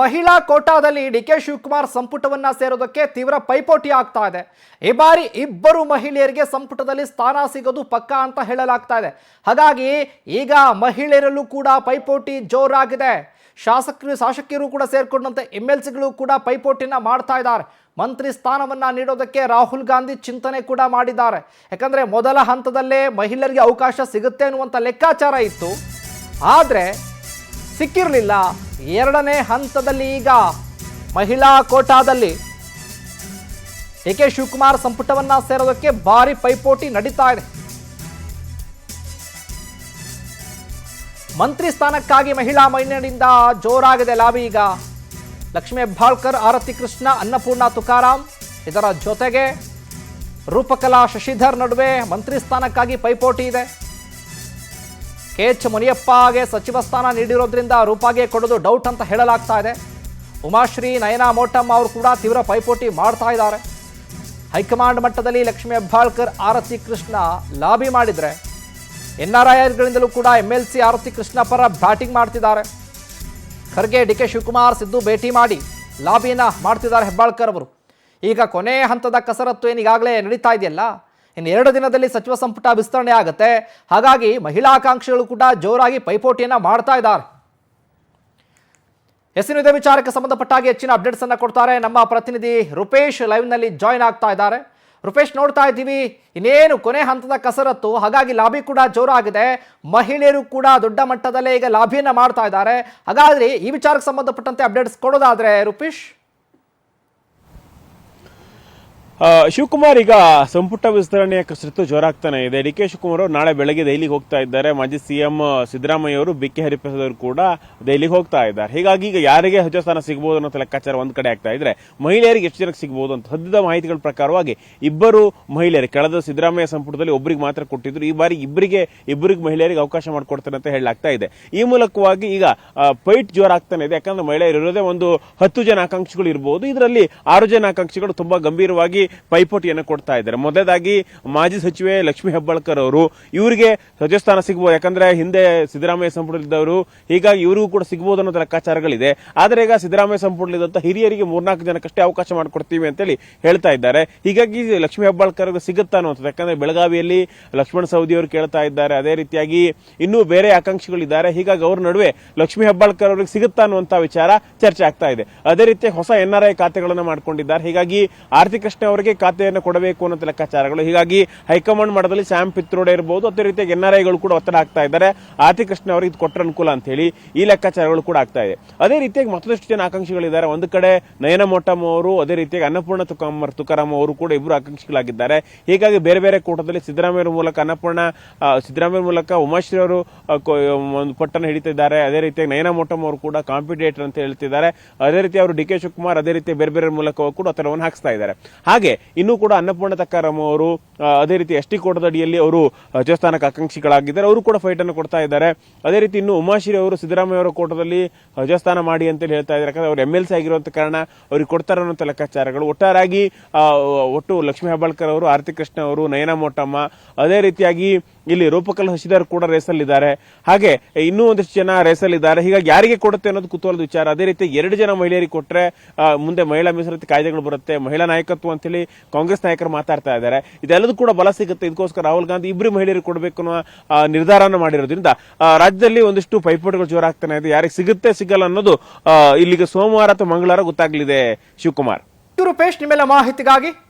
ಮಹಿಳಾ ಕೋಟಾದಲ್ಲಿ ಡಿಕೆ ಶಿವಕುಮಾರ್ ಸಂಪುಟವನ್ನ ಸೇರೋದಕ್ಕೆ ತೀವ್ರ ಪೈಪೋಟಿ ಆಗ್ತಾ ಇದೆ. ಈ ಬಾರಿ ಇಬ್ಬರು ಮಹಿಳೆಯರಿಗೆ ಸಂಪುಟದಲ್ಲಿ ಸ್ಥಾನ ಸಿಗೋದು ಪಕ್ಕಾ ಅಂತ ಹೇಳಲಾಗ್ತಾ ಇದೆ. ಹಾಗಾಗಿ ಈಗ ಮಹಿಳೆಯರಲ್ಲೂ ಕೂಡ ಪೈಪೋಟಿ ಜೋರಾಗಿದೆ. ಶಾಸಕರು ಕೂಡ ಸೇರ್ಕೊಂಡಂತೆ MLCಗಳು ಕೂಡ ಪೈಪೋಟಿನ ಮಾಡ್ತಾ ಇದ್ದಾರೆ. ಮಂತ್ರಿ ಸ್ಥಾನವನ್ನ ನೀಡೋದಕ್ಕೆ ರಾಹುಲ್ ಗಾಂಧಿ ಚಿಂತನೆ ಕೂಡ ಮಾಡಿದ್ದಾರೆ. ಯಾಕಂದ್ರೆ ಮೊದಲ ಹಂತದಲ್ಲೇ ಮಹಿಳೆಯರಿಗೆ ಅವಕಾಶ ಸಿಗುತ್ತೆ ಅನ್ನುವಂಥ ಲೆಕ್ಕಾಚಾರ ಇತ್ತು, ಆದರೆ ಸಿಕ್ಕಿರಲಿಲ್ಲ. ಎರಡನೇ ಹಂತದಲ್ಲಿ ಈಗ ಮಹಿಳಾ ಕೋಟಾದಲ್ಲಿ ಡಿಕೆ ಶಿವಕುಮಾರ್ ಸಂಪುಟವನ್ನ ಸೇರೋದಕ್ಕೆ ಭಾರಿ ಪೈಪೋಟಿ ನಡೀತಾ ಇದೆ. ಮಂತ್ರಿ ಸ್ಥಾನಕ್ಕಾಗಿ ಮಹಿಳಾ ಮೈನಿಂದ ಜೋರಾಗಿದೆ ಲಾಬಿ. ಈಗ ಲಕ್ಷ್ಮೀ ಹೆಬ್ಬಾಳ್ಕರ್, ಆರತಿ ಕೃಷ್ಣ, ಅನ್ನಪೂರ್ಣ ತುಕಾರಾಂ, ಇದರ ಜೊತೆಗೆ ರೂಪಕಲಾ ಶಶಿಧರ್ ನಡುವೆ ಮಂತ್ರಿ ಸ್ಥಾನಕ್ಕಾಗಿ ಪೈಪೋಟಿ ಇದೆ. KH ಮುನಿಯಪ್ಪಗೆ ಸಚಿವ ಸ್ಥಾನ ನೀಡಿರೋದ್ರಿಂದ ರೂಪಾಗೆ ಕೊಡೋದು ಡೌಟ್ ಅಂತ ಹೇಳಲಾಗ್ತಾ ಇದೆ. ಉಮಾಶ್ರೀ, ನಯನಾ ಮೋಟಮ್ಮ ಅವರು ಕೂಡ ತೀವ್ರ ಪೈಪೋಟಿ ಮಾಡ್ತಾ ಇದ್ದಾರೆ. ಹೈಕಮಾಂಡ್ ಮಟ್ಟದಲ್ಲಿ ಲಕ್ಷ್ಮೀ ಹೆಬ್ಬಾಳ್ಕರ್, ಆರತಿ ಕೃಷ್ಣ ಲಾಬಿ ಮಾಡಿದ್ರೆ, NRIಗಳಿಂದಲೂ ಕೂಡ MLC ಆರತಿ ಕೃಷ್ಣ ಪರ ಬ್ಯಾಟಿಂಗ್ ಮಾಡ್ತಿದ್ದಾರೆ. ಖರ್ಗೆ, ಡಿಕೆ ಶಿವಕುಮಾರ್, ಸಿದ್ದು ಭೇಟಿ ಮಾಡಿ ಲಾಬಿಯನ್ನ ಮಾಡ್ತಿದ್ದಾರೆ ಹೆಬ್ಬಾಳ್ಕರ್ ಅವರು. ಈಗ ಕೊನೆ ಹಂತದ ಕಸರತ್ತು ಈಗಾಗಲೇ ನಡೀತಾ ಇದೆಯಲ್ಲ, ಇನ್ನು 2 ದಿನದಲ್ಲಿ ಸಚಿವ ಸಂಪುಟ ವಿಸ್ತರಣೆ ಆಗುತ್ತೆ. ಹಾಗಾಗಿ ಮಹಿಳಾ ಆಕಾಂಕ್ಷಿಗಳು ಕೂಡ ಜೋರಾಗಿ ಪೈಪೋಟಿಯನ್ನ ಮಾಡ್ತಾ ಇದ್ದಾರೆ. ಇದೇ ವಿಚಾರಕ್ಕೆ ಸಂಬಂಧಪಟ್ಟಾಗಿ ಹೆಚ್ಚಿನ ಅಪ್ಡೇಟ್ಸ್ ಅನ್ನ ಕೊಡ್ತಾರೆ ನಮ್ಮ ಪ್ರತಿನಿಧಿ ರೂಪೇಶ್. ಲೈವ್ ನಲ್ಲಿ ಜಾಯ್ನ್ ಆಗ್ತಾ ಇದ್ದಾರೆ. ರೂಪೇಶ್, ನೋಡ್ತಾ ಇದ್ದೀವಿ ಇನ್ನೇನು ಕೊನೆ ಹಂತದ ಕಸರತ್ತು, ಹಾಗಾಗಿ ಲಾಬಿ ಕೂಡ ಜೋರಾಗಿದೆ. ಮಹಿಳೆಯರು ಕೂಡ ದೊಡ್ಡ ಮಟ್ಟದಲ್ಲೇ ಈಗ ಲಾಬಿಯನ್ನ ಮಾಡ್ತಾ ಇದ್ದಾರೆ. ಹಾಗಾದ್ರೆ ಈ ವಿಚಾರಕ್ಕೆ ಸಂಬಂಧಪಟ್ಟಂತೆ ಅಪ್ಡೇಟ್ಸ್ ಕೊಡೋದಾದ್ರೆ ರೂಪೇಶ್. ಶಿವಕುಮಾರ್, ಈಗ ಸಂಪುಟ ವಿಸ್ತರಣೆಯ ಕಸರತ್ತು ಜೋರಾಗ್ತಾನೆ ಇದೆ. ಡಿಕೆ ಶಿವಕುಮಾರ್ ಅವರು ನಾಳೆ ಬೆಳಗ್ಗೆ ದೆಹಲಿಗೆ ಹೋಗ್ತಾ ಇದ್ದಾರೆ. ಮಾಜಿ CM ಸಿದ್ದರಾಮಯ್ಯ ಅವರು, BK ಹರಿಪ್ರಸಾದ್ ಅವರು ಕೂಡ ದೆಹಲಿಗೆ ಹೋಗ್ತಾ ಇದ್ದಾರೆ. ಹೀಗಾಗಿ ಈಗ ಯಾರಿಗೆ ಸಚಿವ ಸ್ಥಾನ ಸಿಗಬಹುದು ಅನ್ನೋ ಲೆಕ್ಕಾಚಾರ ಒಂದ್ ಕಡೆ ಆಗ್ತಾ ಇದ್ರೆ, ಮಹಿಳೆಯರಿಗೆ ಎಷ್ಟು ಜನಕ್ಕೆ ಸಿಗಬಹುದು ಅಂತ ಸದ್ಯದ ಮಾಹಿತಿಗಳ ಪ್ರಕಾರವಾಗಿ ಇಬ್ಬರು ಮಹಿಳೆಯರು, ಕಳೆದ ಸಿದ್ದರಾಮಯ್ಯ ಸಂಪುಟದಲ್ಲಿ ಒಬ್ಬರಿಗೆ ಮಾತ್ರ ಕೊಟ್ಟಿದ್ರು, ಈ ಬಾರಿ ಇಬ್ಬರಿಗೆ ಮಹಿಳೆಯರಿಗೆ ಅವಕಾಶ ಮಾಡಿಕೊಡ್ತಾರೆ ಅಂತ ಹೇಳಲಾಗ್ತಾ ಇದೆ. ಈ ಮೂಲಕವಾಗಿ ಈಗ ಫೈಟ್ ಜೋರಾಗ್ತಾನೆ ಇದೆ. ಯಾಕಂದ್ರೆ ಮಹಿಳೆಯರು ಇರೋದೇ ಒಂದು 10 ಜನ ಆಕಾಂಕ್ಷಿಗಳು ಇರಬಹುದು. ಇದರಲ್ಲಿ 6 ಜನ ಆಕಾಂಕ್ಷಿಗಳು ತುಂಬಾ ಗಂಭೀರವಾಗಿ ಪೈಪೋಟಿಯನ್ನು ಕೊಡ್ತಾ ಇದ್ದಾರೆ. ಮೊದಲೇದಾಗಿ ಮಾಜಿ ಸಚಿವೆ ಲಕ್ಷ್ಮೀ ಹೆಬ್ಬಾಳ್ಕರ್ ಅವರು, ಇವರಿಗೆ ಸಚಿವ ಸ್ಥಾನ ಸಿಗಬಹುದು. ಯಾಕಂದ್ರೆ ಹಿಂದೆ ಸಿದ್ದರಾಮಯ್ಯ ಸಂಪುಟದಲ್ಲಿದ್ದವರು, ಹೀಗಾಗಿ ಇವರಿಗೂ ಕೂಡ ಸಿಗಬಹುದು ಅನ್ನೋ ಲೆಕ್ಕಾಚಾರಗಳಿದೆ. ಆದರೆ ಈಗ ಸಿದ್ದರಾಮಯ್ಯ ಸಂಪುಟದಲ್ಲಿದ್ದಂತ ಹಿರಿಯರಿಗೆ 3-4 ಜನಕ್ಕಷ್ಟೇ ಅವಕಾಶ ಮಾಡಿಕೊಡ್ತೀವಿ ಅಂತೇಳಿ ಹೇಳ್ತಾ ಇದ್ದಾರೆ. ಹೀಗಾಗಿ ಲಕ್ಷ್ಮೀ ಹೆಬ್ಬಾಳ್ಕರ್ ಸಿಗುತ್ತಾ ಅನ್ನುವಂಥದ್ದು. ಯಾಕಂದ್ರೆ ಬೆಳಗಾವಿಯಲ್ಲಿ ಲಕ್ಷ್ಮಣ ಸವದಿ ಅವರು ಕೇಳ್ತಾ ಇದ್ದಾರೆ. ಅದೇ ರೀತಿಯಾಗಿ ಇನ್ನೂ ಬೇರೆ ಆಕಾಂಕ್ಷಿಗಳಿದ್ದಾರೆ. ಹೀಗಾಗಿ ಅವ್ರ ನಡುವೆ ಲಕ್ಷ್ಮೀ ಹೆಬ್ಬಾಳ್ಕರ್ ಅವರಿಗೆ ಸಿಗುತ್ತಾ ಅನ್ನುವಂತ ವಿಚಾರ ಚರ್ಚೆ ಆಗ್ತಾ ಇದೆ. ಅದೇ ರೀತಿ ಹೊಸ NRI ಖಾತೆಗಳನ್ನು ಮಾಡಿಕೊಂಡಿದ್ದಾರೆ. ಹೀಗಾಗಿ ಆರತಿ ಕೃಷ್ಣ ಅವರಿಗೆ ಖಾತೆಯನ್ನು ಕೊಡಬೇಕು ಅನ್ನೋ ಲೆಕ್ಕಾಚಾರಗಳು. ಹೀಗಾಗಿ ಹೈಕಮಾಂಡ್ ಮಟ್ಟದಲ್ಲಿ ಸ್ಯಾಮ್ ಪಿತ್ರೋಡೆ ಇರಬಹುದು. ಅದೇ ರೀತಿಯಾಗಿ NRIಗಳು ಕೂಡ ಒತ್ತಡ ಹಾಕ್ತಾ ಇದ್ದಾರೆ, ಆರತಿ ಕೃಷ್ಣ ಅವರಿಗೆ ಇದು ಕೊಟ್ಟರೆ ಅನುಕೂಲ ಅಂತ ಹೇಳಿ ಈ ಲೆಕ್ಕಾಚಾರಗಳು ಕೂಡ ಆಗ್ತಾ ಇದೆ. ಅದೇ ರೀತಿಯಾಗಿ ಮತ್ತಷ್ಟು ಜನ ಆಕಾಂಕ್ಷಿಗಳಿದ್ದಾರೆ. ಒಂದು ಕಡೆ ನಯನಾ ಮೋಟಮ್ಮ ಅವರು, ಅದೇ ರೀತಿಯಾಗಿ ಅನ್ನಪೂರ್ಣ ತುಕಾರಾಂ ಅವರು ಕೂಡ ಇಬ್ಬರು ಆಕಾಂಕ್ಷಿಗಳಾಗಿದ್ದಾರೆ. ಹೀಗಾಗಿ ಬೇರೆ ಬೇರೆ ಕೂಟದಲ್ಲಿ ಸಿದ್ದರಾಮಯ್ಯ ಮೂಲಕ ಉಮಾಶ್ರೀ ಅವರು ಒಂದು ಪಟ್ಟನ್ನು ಹಿಡಿತಿದ್ದಾರೆ. ಅದೇ ರೀತಿಯಾಗಿ ನಯನಾ ಮೋಟಮ್ಮ ಅವರು ಕೂಡ ಕಾಂಪಿಟೇಟರ್ ಅಂತ ಹೇಳ್ತಿದ್ದಾರೆ. ಅದೇ ರೀತಿ ಅವರು ಡಿಕೆ ಶಿವಕುಮಾರ್ ಅದೇ ರೀತಿ ಬೇರೆ ಬೇರೆ ಮೂಲಕ ಕೂಡ ಒತ್ತಡವನ್ನು ಹಾಕಿಸ್ತಾ ಇದ್ದಾರೆ. ಹಾಗೆ ಇನ್ನೂ ಕೂಡ ಅನ್ನಪೂರ್ಣ ತುಕಾರಾಂ ಅವರು ಅದೇ ರೀತಿ ST ಕೋಟದ ಅಡಿಯಲ್ಲಿ ಅವರು ರಾಜಸ್ಥಾನಕ್ಕೆ ಆಕಾಂಕ್ಷಿಗಳಾಗಿದ್ದಾರೆ. ಅವರು ಕೂಡ ಫೈಟ್ ಅನ್ನು ಕೊಡ್ತಾ ಇದ್ದಾರೆ. ಅದೇ ರೀತಿ ಇನ್ನು ಉಮಾಶ್ರೀ ಅವರು ಸಿದ್ದರಾಮಯ್ಯ ಅವರ ಕೋಟದಲ್ಲಿ ರಾಜಸ್ಥಾನ ಮಾಡಿ ಅಂತ ಹೇಳ್ತಾ ಇದ್ದಾರೆ. ಯಾಕಂದ್ರೆ ಅವರು MLC ಆಗಿರುವಂತ ಕಾರಣ ಅವ್ರಿಗೆ ಕೊಡ್ತಾರೆ ಅನ್ನುವಂಥ ಲೆಕ್ಕಾಚಾರಗಳು. ಒಟ್ಟಾರಾಗಿ ಒಟ್ಟು ಲಕ್ಷ್ಮೀ ಹೆಬ್ಬಾಳ್ಕರ್ ಅವರು, ಆರತಿ ಕೃಷ್ಣ ಅವರು, ನಯನಾ ಮೋಟಮ್ಮ, ಅದೇ ರೀತಿಯಾಗಿ ಇಲ್ಲಿ ರೂಪಕಲಾ ಶಶಿಧರ್ ಕೂಡ ರೇಸಲ್ಲಿದ್ದಾರೆ. ಹಾಗೆ ಇನ್ನೂ ಒಂದಿಷ್ಟು ಜನ ರೇಸಲ್ಲಿದ್ದಾರೆ. ಹೀಗಾಗಿ ಯಾರಿಗೆ ಕೊಡುತ್ತೆ ಅನ್ನೋದು ಕುತೂಹಲದ ವಿಚಾರ. ಅದೇ ರೀತಿ 2 ಜನ ಮಹಿಳೆಯರಿಗೆ ಕೊಟ್ಟರೆ ಮುಂದೆ ಮಹಿಳಾ ಮೀಸಲಾತಿ ಕಾಯ್ದೆಗಳು ಬರುತ್ತೆ, ಮಹಿಳಾ ನಾಯಕತ್ವ ಅಂತೇಳಿ ಕಾಂಗ್ರೆಸ್ ನಾಯಕರು ಮಾತಾಡ್ತಾ ಇದ್ದಾರೆ. ಇದೆಲ್ಲದೂ ಕೂಡ ಬಲ ಸಿಗುತ್ತೆ. ಇದಕ್ಕೋಸ್ಕರ ರಾಹುಲ್ ಗಾಂಧಿ ಇಬ್ಬರು ಮಹಿಳೆಯರಿಗೆ ಕೊಡಬೇಕು ಅನ್ನೋ ನಿರ್ಧಾರವನ್ನು ಮಾಡಿರೋದ್ರಿಂದ ರಾಜ್ಯದಲ್ಲಿ ಒಂದಿಷ್ಟು ಪೈಪೋಟಿಗಳು ಜೋರಾಗ್ತಾನೆ ಇದೆ. ಯಾರಿಗೆ ಸಿಗುತ್ತೆ ಸಿಗಲ್ಲ ಅನ್ನೋದು ಇಲ್ಲಿಗೆ ಸೋಮವಾರ ಅಥವಾ ಮಂಗಳವಾರ ಗೊತ್ತಾಗಲಿದೆ. ಶಿವಕುಮಾರ್, ರೂಪೇಶ್, ನಿಮ್ಮೆಲ್ಲ ಮಾಹಿತಿಗಾಗಿ